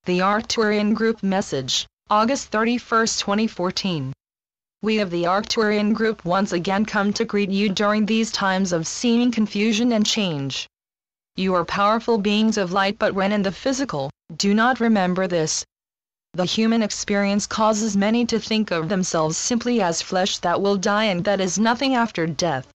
The Arcturian Group Message, August 31, 2014. We of the Arcturian Group once again come to greet you during these times of seeming confusion and change. You are powerful beings of light, but when in the physical, do not remember this. The human experience causes many to think of themselves simply as flesh that will die and that is nothing after death.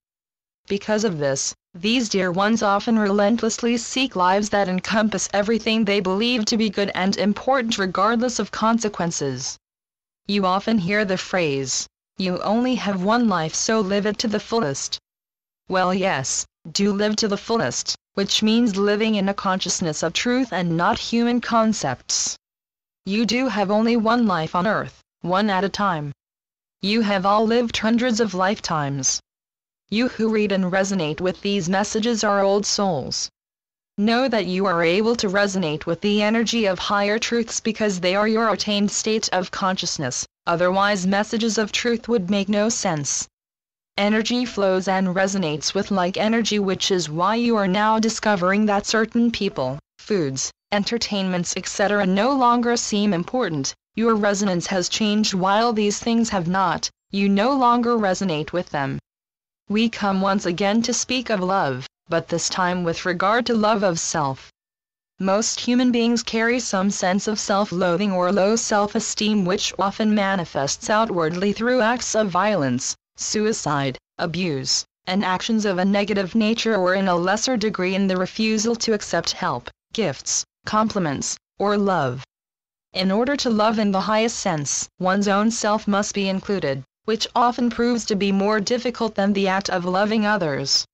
Because of this, these dear ones often relentlessly seek lives that encompass everything they believe to be good and important regardless of consequences. You often hear the phrase, "You only have one life, so live it to the fullest." Well, yes, do live to the fullest, which means living in a consciousness of truth and not human concepts. You do have only one life on earth, one at a time. You have all lived hundreds of lifetimes. You who read and resonate with these messages are old souls. Know that you are able to resonate with the energy of higher truths because they are your attained state of consciousness, otherwise messages of truth would make no sense. Energy flows and resonates with like energy, which is why you are now discovering that certain people, foods, entertainments, etc. no longer seem important. Your resonance has changed while these things have not. You no longer resonate with them. We come once again to speak of love, but this time with regard to love of self. Most human beings carry some sense of self-loathing or low self-esteem, which often manifests outwardly through acts of violence, suicide, abuse, and actions of a negative nature, or in a lesser degree in the refusal to accept help, gifts, compliments, or love. In order to love in the highest sense, one's own self must be included, which often proves to be more difficult than the act of loving others.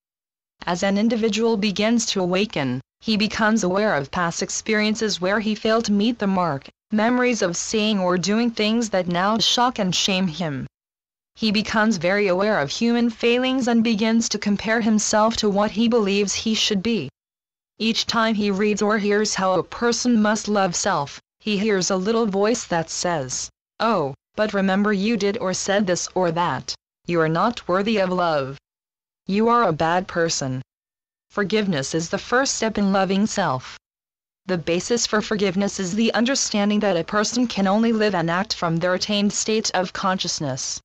As an individual begins to awaken, he becomes aware of past experiences where he failed to meet the mark, memories of saying or doing things that now shock and shame him. He becomes very aware of human failings and begins to compare himself to what he believes he should be. Each time he reads or hears how a person must love self, he hears a little voice that says, "Oh, but remember you did or said this or that. You are not worthy of love. You are a bad person." Forgiveness is the first step in loving self. The basis for forgiveness is the understanding that a person can only live and act from their attained state of consciousness.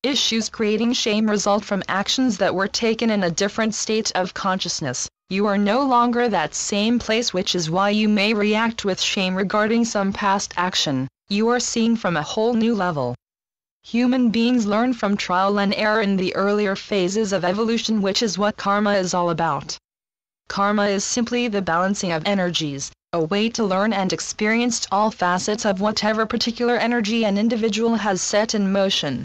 Issues creating shame result from actions that were taken in a different state of consciousness. You are no longer that same place, which is why you may react with shame regarding some past action. You are seeing from a whole new level. Human beings learn from trial and error in the earlier phases of evolution, which is what karma is all about. Karma is simply the balancing of energies, a way to learn and experience all facets of whatever particular energy an individual has set in motion.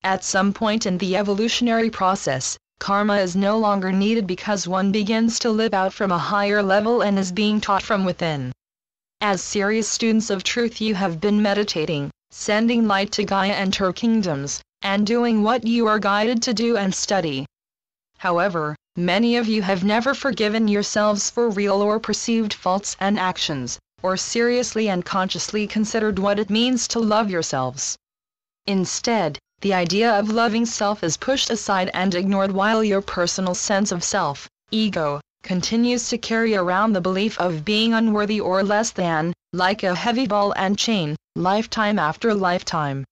At some point in the evolutionary process, karma is no longer needed because one begins to live out from a higher level and is being taught from within. As serious students of truth, you have been meditating, sending light to Gaia and her kingdoms, and doing what you are guided to do and study. However, many of you have never forgiven yourselves for real or perceived faults and actions, or seriously and consciously considered what it means to love yourselves. Instead, the idea of loving self is pushed aside and ignored, while your personal sense of self, ego, continues to carry around the belief of being unworthy or less than, like a heavy ball and chain, lifetime after lifetime.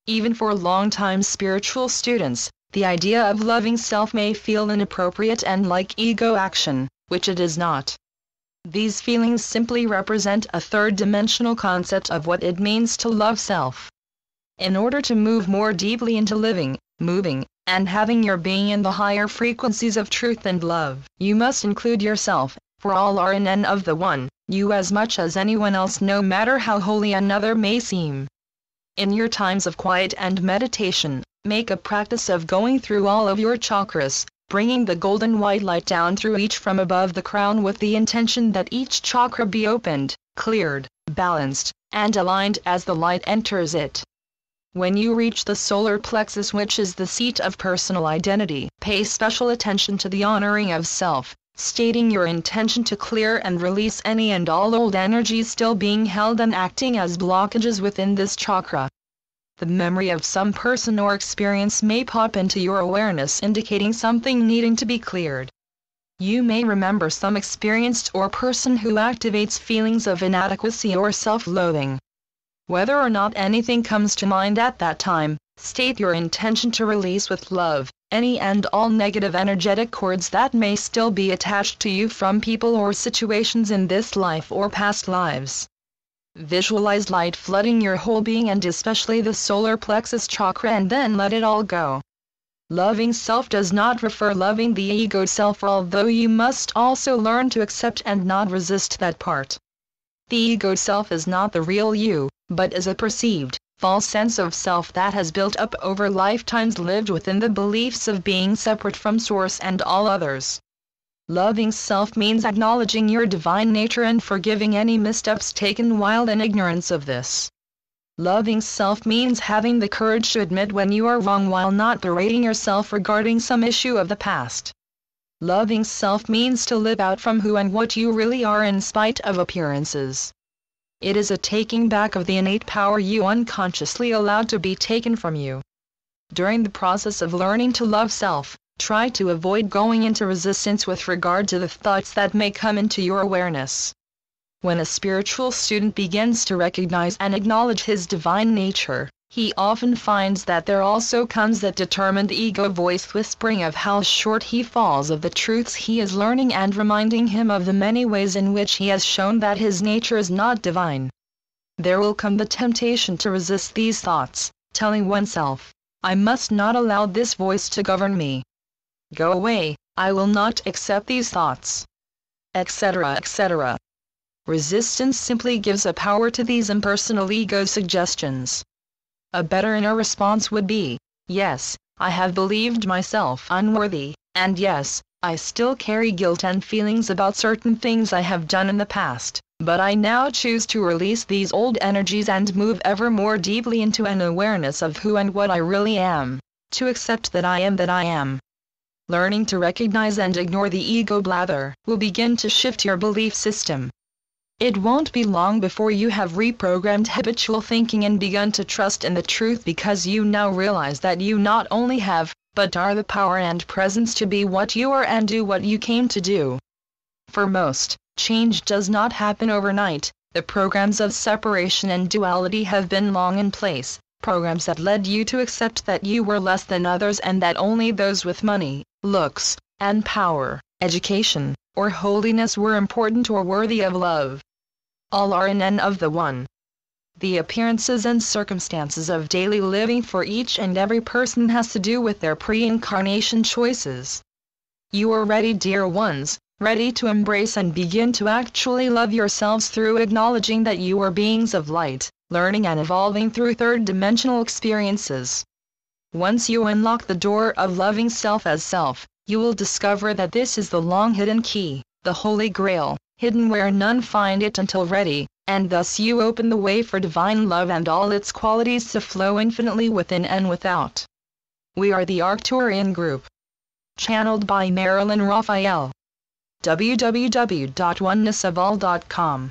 Even for long-time spiritual students, the idea of loving self may feel inappropriate and like ego action, which it is not. These feelings simply represent a third-dimensional concept of what it means to love self. In order to move more deeply into living, moving, and having your being in the higher frequencies of truth and love, you must include yourself, for all are in and of the one, you as much as anyone else, no matter how holy another may seem. In your times of quiet and meditation, make a practice of going through all of your chakras, bringing the golden white light down through each from above the crown with the intention that each chakra be opened, cleared, balanced, and aligned as the light enters it. When you reach the solar plexus, which is the seat of personal identity, pay special attention to the honoring of self, stating your intention to clear and release any and all old energies still being held and acting as blockages within this chakra. The memory of some person or experience may pop into your awareness, indicating something needing to be cleared. You may remember some experienced or person who activates feelings of inadequacy or self-loathing. Whether or not anything comes to mind at that time, state your intention to release with love any and all negative energetic cords that may still be attached to you from people or situations in this life or past lives. Visualize light flooding your whole being and especially the solar plexus chakra, and then let it all go. Loving self does not refer loving the ego self, although you must also learn to accept and not resist that part. The ego self is not the real you, but is a perceived, false sense of self that has built up over lifetimes lived within the beliefs of being separate from source and all others. Loving self means acknowledging your divine nature and forgiving any missteps taken while in ignorance of this. Loving self means having the courage to admit when you are wrong while not berating yourself regarding some issue of the past. Loving self means to live out from who and what you really are in spite of appearances. It is a taking back of the innate power you unconsciously allowed to be taken from you. During the process of learning to love self, try to avoid going into resistance with regard to the thoughts that may come into your awareness. When a spiritual student begins to recognize and acknowledge his divine nature, he often finds that there also comes that determined ego voice whispering of how short he falls of the truths he is learning and reminding him of the many ways in which he has shown that his nature is not divine. There will come the temptation to resist these thoughts, telling oneself, "I must not allow this voice to govern me. Go away, I will not accept these thoughts," etc., etc. Resistance simply gives a power to these impersonal ego suggestions. A better inner response would be, "Yes, I have believed myself unworthy, and yes, I still carry guilt and feelings about certain things I have done in the past, but I now choose to release these old energies and move ever more deeply into an awareness of who and what I really am, to accept that I am that I am." Learning to recognize and ignore the ego blather will begin to shift your belief system. It won't be long before you have reprogrammed habitual thinking and begun to trust in the truth, because you now realize that you not only have, but are the power and presence to be what you are and do what you came to do. For most, change does not happen overnight. The programs of separation and duality have been long in place, programs that led you to accept that you were less than others and that only those with money, looks, and power, education, or holiness were important or worthy of love. All are in and of the one. The appearances and circumstances of daily living for each and every person has to do with their pre-incarnation choices. You are ready, dear ones, ready to embrace and begin to actually love yourselves through acknowledging that you are beings of light, learning and evolving through third-dimensional experiences. Once you unlock the door of loving self as self, you will discover that this is the long-hidden key, the Holy Grail, hidden where none find it until ready, and thus you open the way for divine love and all its qualities to flow infinitely within and without. We are the Arcturian Group. Channeled by Marilyn Raphael. www.onenessofall.com